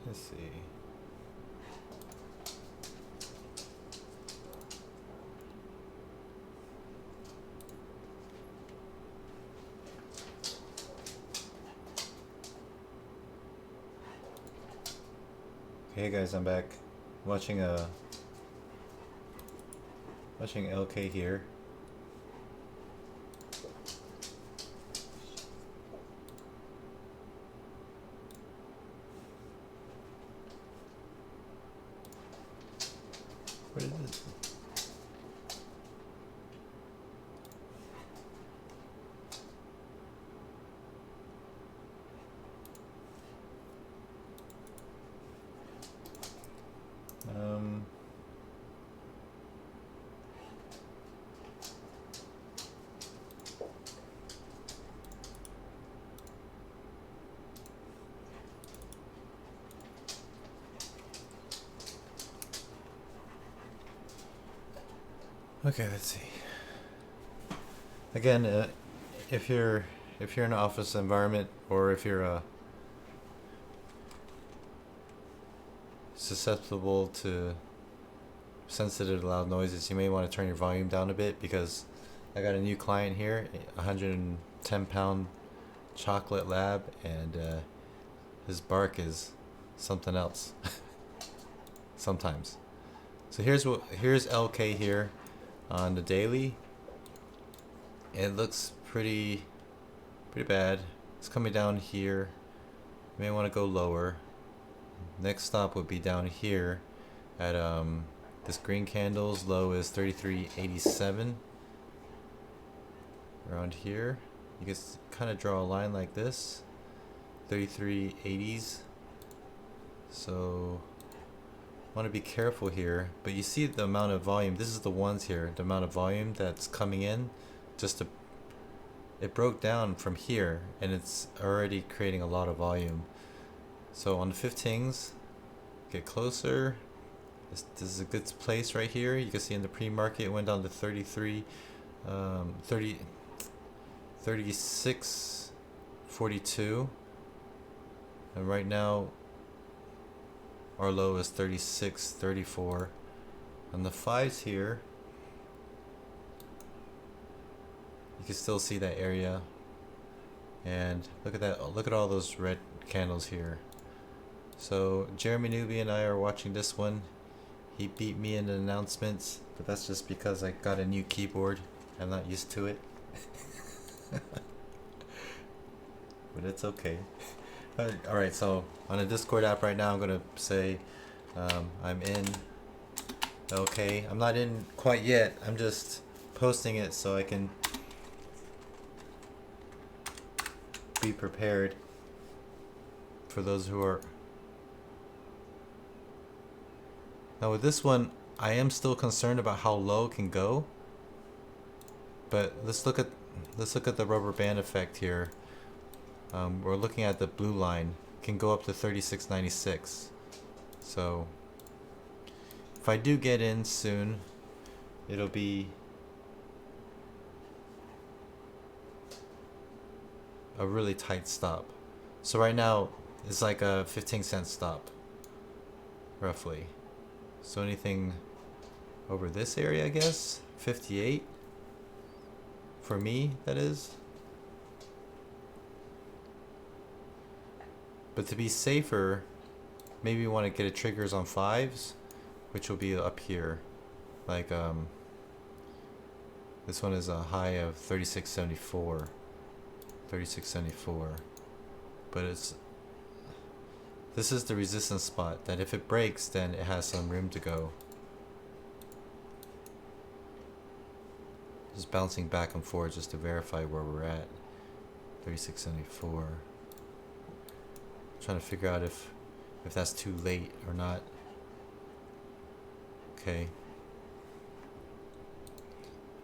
Let's see. Hey guys, I'm back. Watching LK here. What is it? Um. Okay, let's see. Again, if you're in an office environment, or if you're susceptible to sensitive to loud noises, you may want to turn your volume down a bit, because I got a new client here, 110-pound chocolate lab, and his bark is something else. Sometimes. So here's LK here on the daily. It looks pretty bad. It's coming down here. You may want to go lower. Next stop would be down here at this green candle's low is 33.87. Around here, you can kind of draw a line like this, 33.80s. So want to be careful here, but you see the amount of volume. This is the ones here, the amount of volume that's coming in. It broke down from here, and it's already creating a lot of volume. So on the 15s, get closer. This is a good place right here. You can see in the pre-market it went down to 36.42, and right now our low is 36.34. On the 5s here, you can still see that area, and look at that. Look at all those red candles here. So Jeremy Newby and I are watching this one. He beat me in the announcements, but that's just because I got a new keyboard. I'm not used to it. But it's okay. Alright, so on the Discord app right now, I'm going to say I'm in. Okay, I'm not in quite yet. I'm just posting it so I can be prepared for those who are. Now with this one, I am still concerned about how low it can go. But let's look at the rubber band effect here. We're looking at the blue line. It can go up to 36.96. So if I do get in soon, it'll be a really tight stop. So right now it's like a 15-cent stop, roughly. So anything over this area, I guess, 58 for me, that is. But to be safer, maybe you want to get a triggers on 5s, which will be up here. Like this one is a high of 36.74. 36.74. But this is the resistance spot that if it breaks, then it has some room to go. Just bouncing back and forth just to verify where we're at. 36.74. Trying to figure out if that's too late or not. Okay.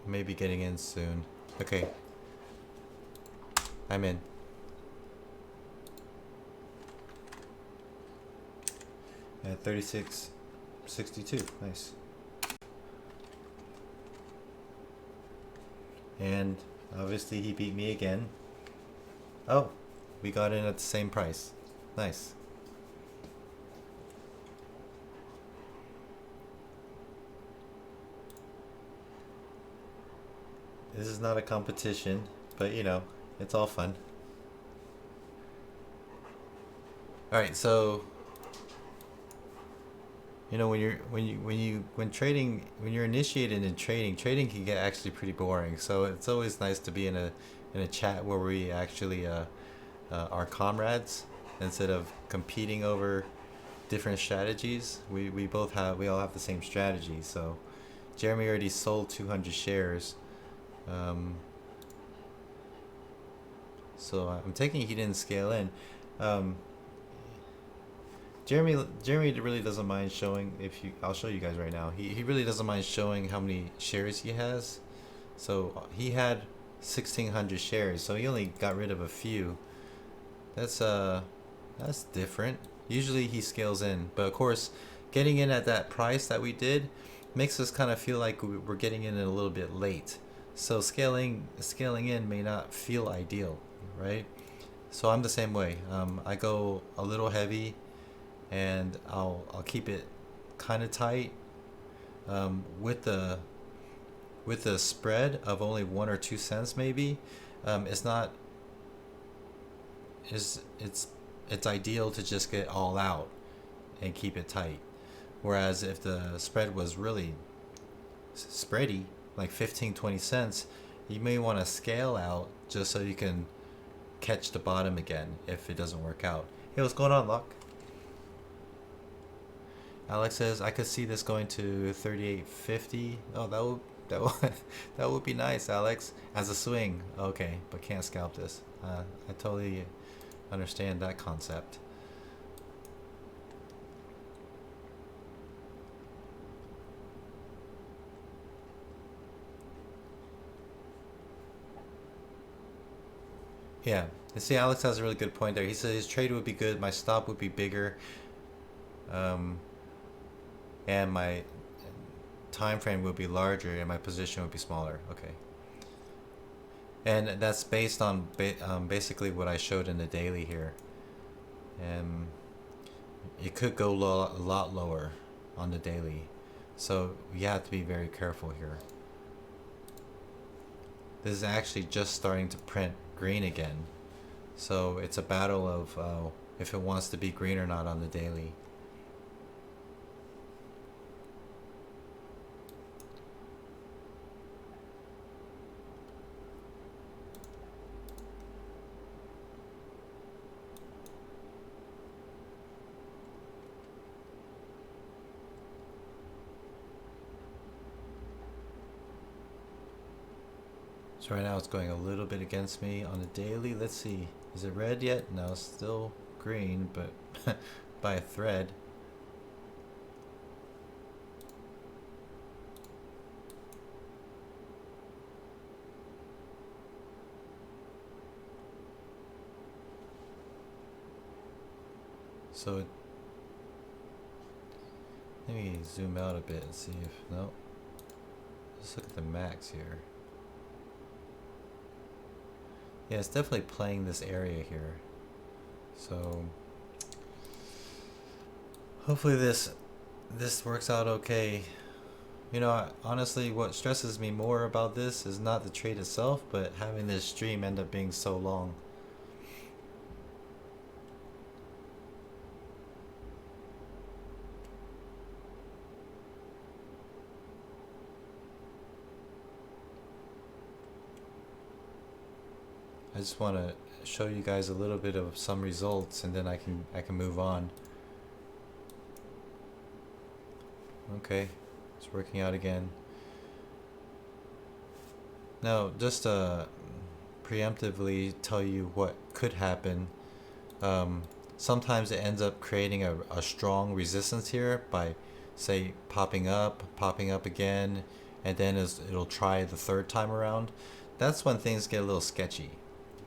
Maybe getting in soon. Okay. I'm in. At 36.62. Nice. And obviously he beat me again. Oh, we got in at the same price. Nice. This is not a competition, but you know, it's all fun. All right, so you know when trading, when you're initiated in trading, trading can get actually pretty boring. So it's always nice to be in a chat where we actually are comrades instead of competing over different strategies. We all have the same strategy. So Jeremy already sold 200 shares. Um, so I'm taking he didn't scale in. Um, Jeremy really doesn't mind showing, if you I'll show you guys right now. He really doesn't mind showing how many shares he has. So he had 1600 shares. So he only got rid of a few. That's that's different. Usually he scales in, but of course, getting in at that price that we did makes us kind of feel like we're getting in a little bit late. So scaling in may not feel ideal, right? So I'm the same way. I go a little heavy, and I'll keep it kind of tight, with the spread of only 1 or 2 cents maybe. It's not is it's ideal to just get all out and keep it tight. Whereas if the spread was really spready, like 15-20 cents, you may want to scale out just so you can catch the bottom again if it doesn't work out. Hey, what's going on, Luck? Alex says I could see this going to 38.50. Oh, that would that would be nice, Alex. As a swing, okay, but can't scalp this. I totally understand that concept. Yeah, you see, Alex has a really good point there. He said his trade would be good, my stop would be bigger, um, and my time frame would be larger, and my position would be smaller. Okay, and that's based on basically what I showed in the daily here. And it could go a lot lower on the daily, so you have to be very careful here. This is actually just starting to print green again, so it's a battle of if it wants to be green or not on the daily. So right now it's going a little bit against me on the daily. Let's see, is it red yet? No, it's still green, but by a thread. So let me zoom out a bit and see if, no. Let's look at the max here. Yeah, it's definitely playing this area here. So hopefully this works out okay. You know, honestly, what stresses me more about this is not the trade itself, but having this stream end up being so long. I just want to show you guys a little bit of some results, and then I can move on. Okay, it's working out again. Now, just to preemptively tell you what could happen, um, sometimes it ends up creating a strong resistance here by, say, popping up again, and then it'll try the third time around. That's when things get a little sketchy.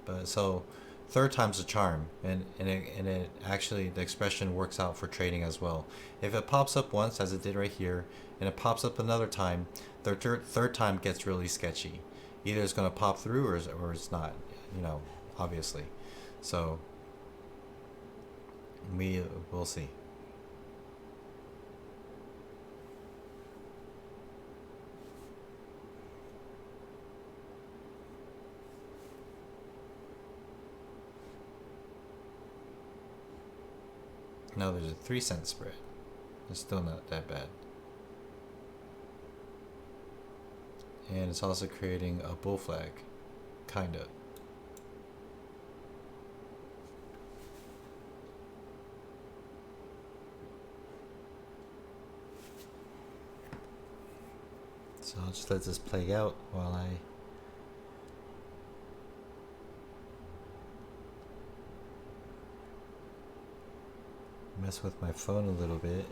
But so third time's a charm, and it actually, the expression works out for trading as well. If it pops up once, as it did right here, and it pops up another time, the third time gets really sketchy. Either it's going to pop through, or it's not, you know, obviously. So we'll see. Now there's a 3-cent spread. It's still not that bad. And it's also creating a bull flag, kinda. So I'll just let this play out while I mess with my phone a little bit.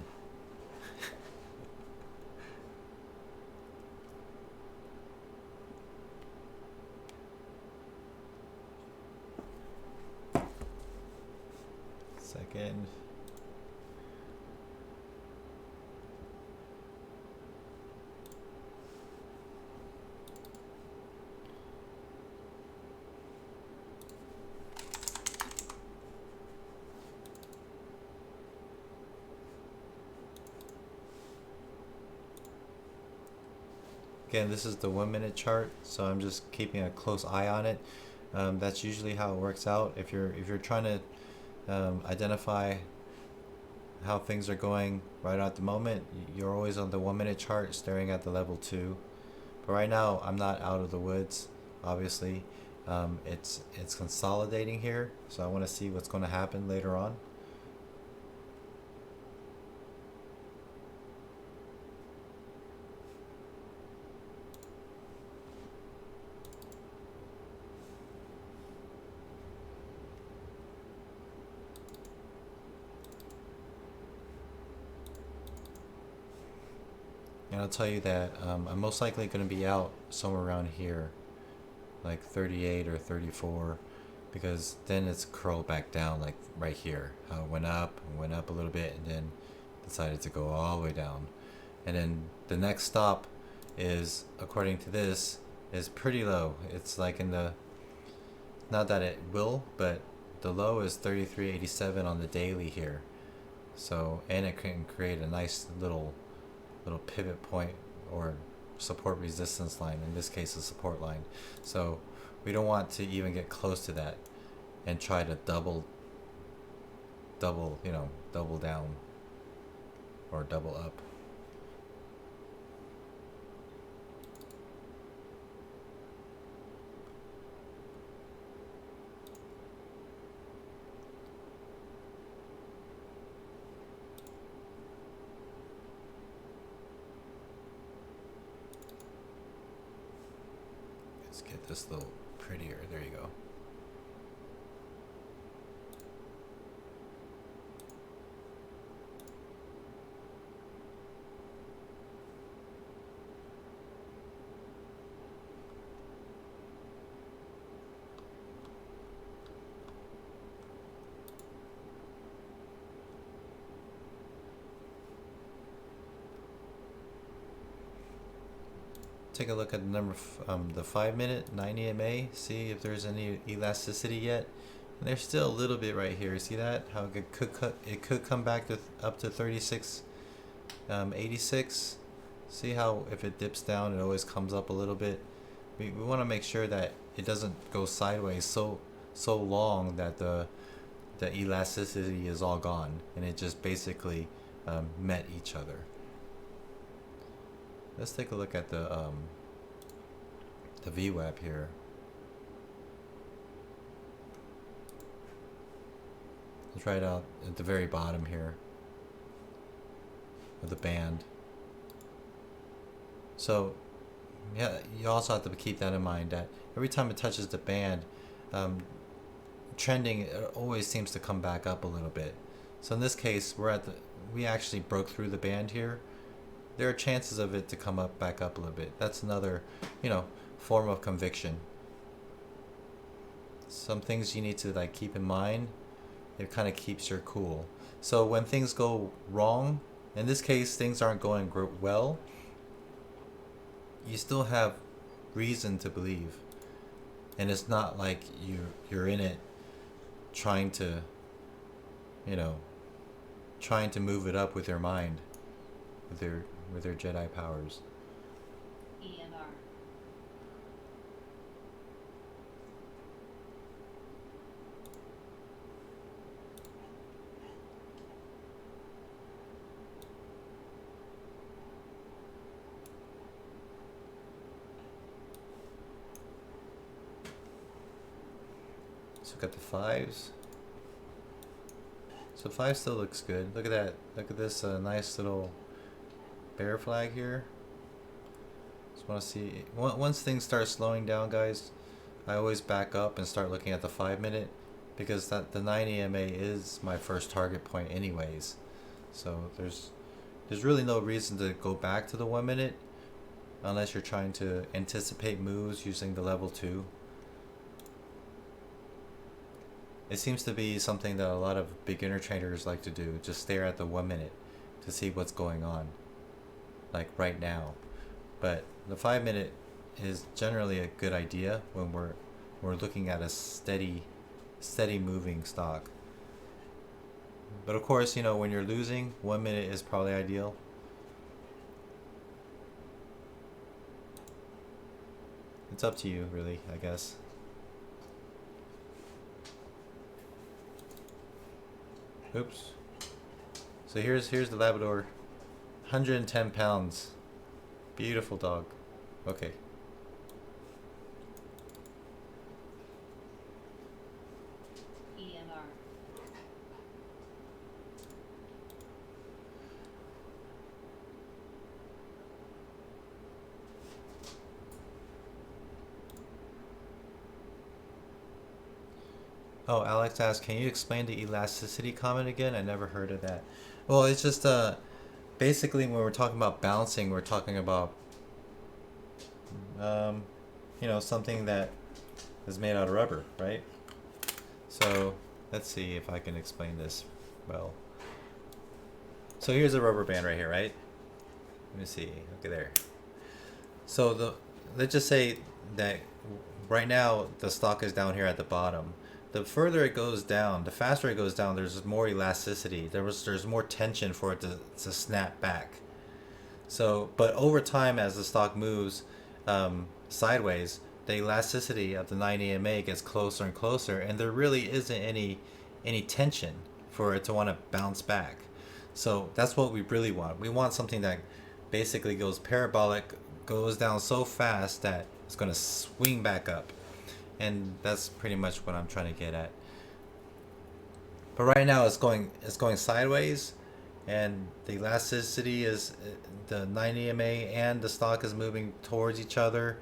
Second. Again, this is the 1-minute chart, so I'm just keeping a close eye on it. That's usually how it works out. If you're trying to identify how things are going right at the moment, you're always on the 1-minute chart staring at the level 2. But right now, I'm not out of the woods. Obviously, it's consolidating here, so I want to see what's going to happen later on. And I'll tell you that I'm most likely going to be out somewhere around here, like 38 or 34, because then it's curled back down, like right here. How it went up a little bit, and then decided to go all the way down. And then the next stop is, according to this, is pretty low. It's like in the, not that it will, but the low is 33.87 on the daily here. So, and it can create a nice little pivot point or support resistance line, in this case a support line. So we don't want to even get close to that and try to double down or double up. Let's get this a little prettier. There you go. Take a look at the number, the 5-minute 90 MA. See if there's any elasticity yet. And there's still a little bit right here. See that? How it could come back to up to 36.86. See how if it dips down, it always comes up a little bit. We want to make sure that it doesn't go sideways so long that the elasticity is all gone and it just basically met each other. Let's take a look at the VWAP here. It's right out at the very bottom here of the band. So yeah, you also have to keep that in mind, that every time it touches the band, trending, it always seems to come back up a little bit. So in this case, we actually broke through the band here. There are chances of it to come up back up a little bit. That's another, form of conviction. Some things you need to like keep in mind. It kind of keeps your cool. So when things go wrong, in this case things aren't going well, you still have reason to believe. And it's not like you're in it trying to move it up with your mind, with their Jedi powers. EMR. Let's look at the fives. So five still looks good. Look at that. Look at this nice little bear flag here. Just want to see. Once things start slowing down, guys, I always back up and start looking at the 5 minute, because the 9 EMA is my first target point anyways. So there's really no reason to go back to the 1 minute unless you're trying to anticipate moves using the level 2. It seems to be something that a lot of beginner traders like to do, just stare at the 1 minute to see what's going on, like right now. But the 5 minute is generally a good idea when we're looking at a steady moving stock. But of course, you know, when you're losing, 1 minute is probably ideal. It's up to you, really, I guess. Oops. So here's the Labrador, 110 pounds. Beautiful dog. Okay. EMR. Oh, Alex asked, can you explain the elasticity comment again? I never heard of that. Well, it's just basically when we're talking about bouncing, we're talking about you know, something that is made out of rubber, right? So let's see if I can explain this well. So here's a rubber band right here, right? Let me see. Okay, there. So let's just say that right now the stock is down here at the bottom. The further it goes down, the faster it goes down, there's more elasticity. There's more tension for it to snap back. So, but over time, as the stock moves sideways, the elasticity of the 9 EMA gets closer and closer, and there really isn't any tension for it to want to bounce back. So that's what we really want. We want something that basically goes parabolic, goes down so fast that it's going to swing back up. And that's pretty much what I'm trying to get at. But right now it's going sideways, and the elasticity is the 9 EMA and the stock is moving towards each other,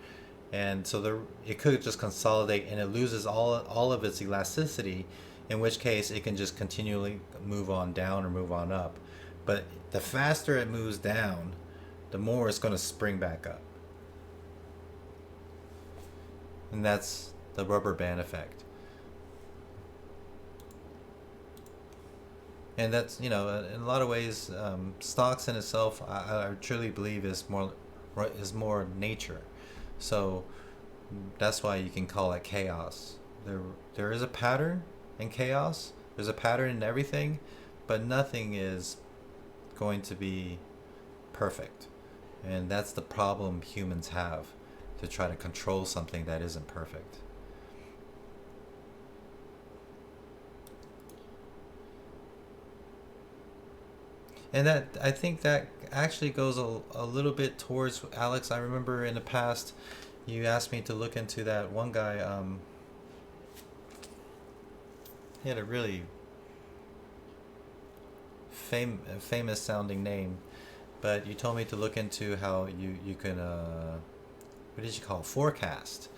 and so it could just consolidate and it loses all of its elasticity, in which case it can just continually move on down or move on up. But the faster it moves down, the more it's going to spring back up. And that's the rubber band effect. And that's, you know, in a lot of ways, stocks in itself, I truly believe is more nature. So that's why you can call it chaos. There is a pattern in chaos. There's a pattern in everything, but nothing is going to be perfect. And that's the problem humans have, to try to control something that isn't perfect. And that, I think that actually goes a little bit towards Alex. I remember in the past you asked me to look into that one guy. He had a really famous sounding name, but you told me to look into how you can what did you call it? Forecast.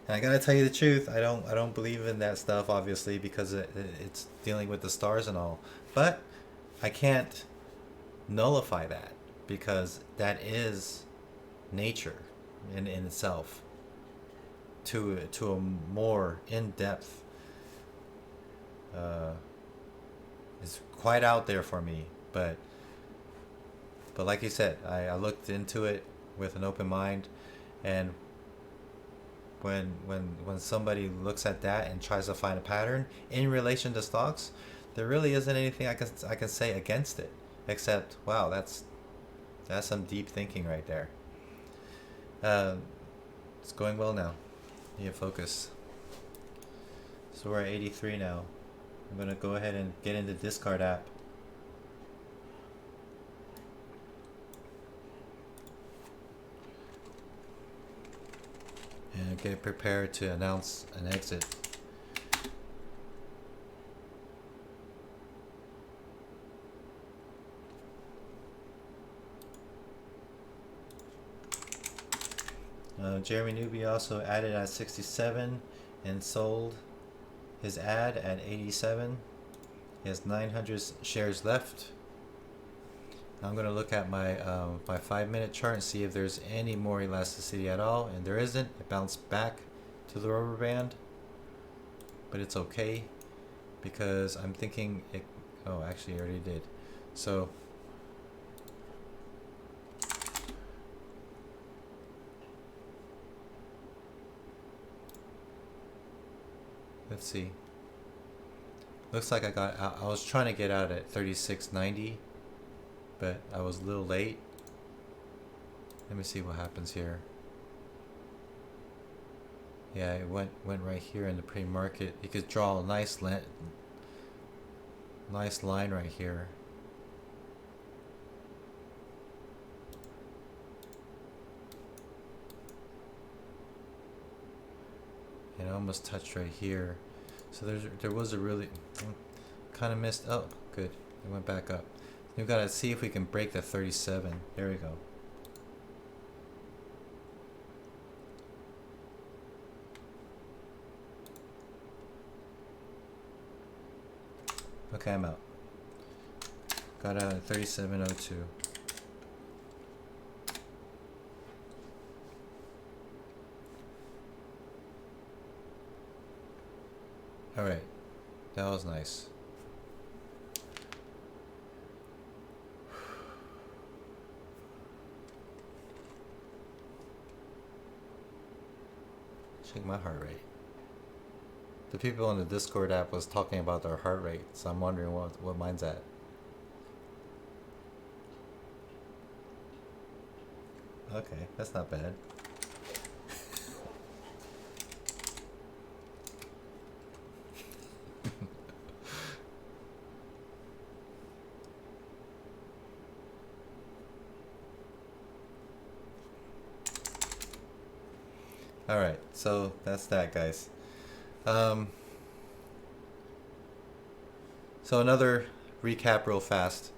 And I gotta tell you the truth, I don't believe in that stuff, obviously, because it's dealing with the stars and all. But I can't nullify that, because that is nature in itself, to a more in-depth it's quite out there for me. But like you said, I looked into it with an open mind, and when somebody looks at that and tries to find a pattern in relation to stocks, there really isn't anything I can say against it, except, wow, that's some deep thinking right there. It's going well now. Need to focus. So we're at 83 now. I'm gonna go ahead and get into Discard app. And get prepared to announce an exit. Jeremy Newby also added at 67 and sold his ad at 87. He has 900 shares left. I'm going to look at my my 5-minute chart and see if there's any more elasticity at all, and there isn't. It bounced back to the rubber band, but it's okay because I'm thinking it. Oh, actually, I already did. So let's see. Looks like I was trying to get out at 36.90, but I was a little late. Let me see what happens here. Yeah, it went right here in the pre-market. You could draw a nice line right here. And I almost touched right here. So there was a really kind of missed. Oh, good. It went back up. We've got to see if we can break the 37. There we go. Okay, I'm out. Got out at 37.02. Alright, that was nice. Check my heart rate. The people on the Discord app was talking about their heart rate, so I'm wondering what mine's at. Okay, that's not bad. Alright, so that's that, guys. So another recap real fast.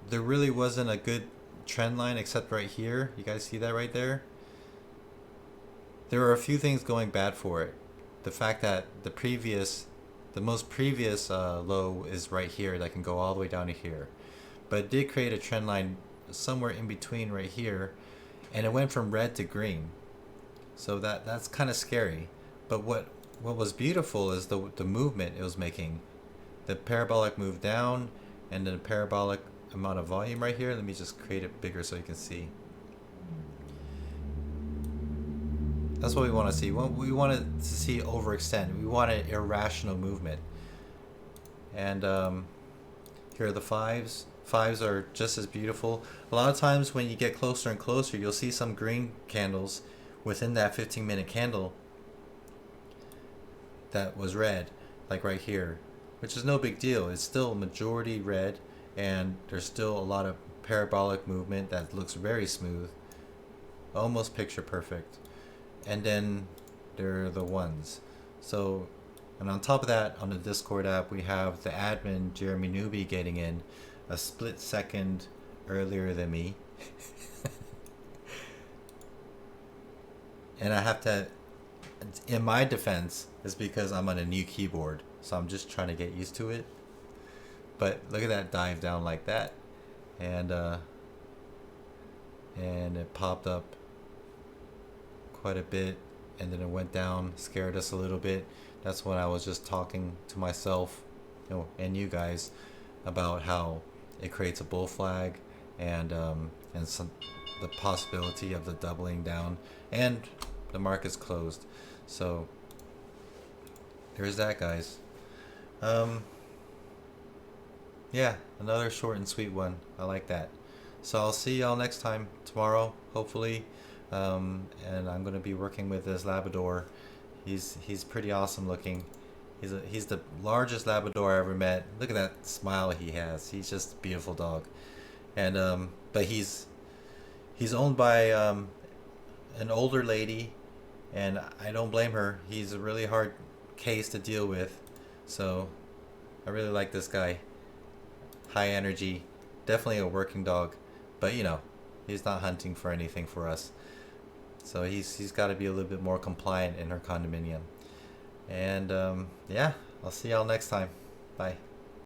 There really wasn't a good trend line except right here. You guys see that right there? There are a few things going bad for it. The fact that the most previous low is right here that can go all the way down to here. But it did create a trend line somewhere in between right here, and it went from red to green. So that's kind of scary. But what was beautiful is the movement it was making. The parabolic moved down, and then the parabolic amount of volume right here. Let me just create it bigger so you can see. That's what we want to see. We want to see overextend. We want an irrational movement. And here are the fives. Fives are just as beautiful. A lot of times when you get closer and closer, you'll see some green candles within that 15-minute candle that was red, like right here, which is no big deal. It's still majority red, and there's still a lot of parabolic movement that looks very smooth, almost picture perfect. And then there are the ones. So, and on top of that, on the Discord app, we have the admin Jeremy Newby getting in a split second earlier than me. And I have to, in my defense, is because I'm on a new keyboard, so I'm just trying to get used to it. But look at that dive down like that, and it popped up quite a bit, and then it went down, scared us a little bit. That's when I was just talking to myself, and you guys, about how it creates a bull flag, and the possibility of the doubling down, and the market's closed. So there's that, guys. Yeah, another short and sweet one. I like that. So I'll see y'all next time, tomorrow, hopefully. And I'm gonna be working with this Labrador. He's pretty awesome looking. He's the largest Labrador I ever met. Look at that smile he has. He's just a beautiful dog. And but he's owned by an older lady, and I don't blame her. He's a really hard case to deal with. So I really like this guy. High energy, definitely a working dog, but you know, he's not hunting for anything for us. So he's got to be a little bit more compliant in her condominium. And yeah, I'll see y'all next time. Bye.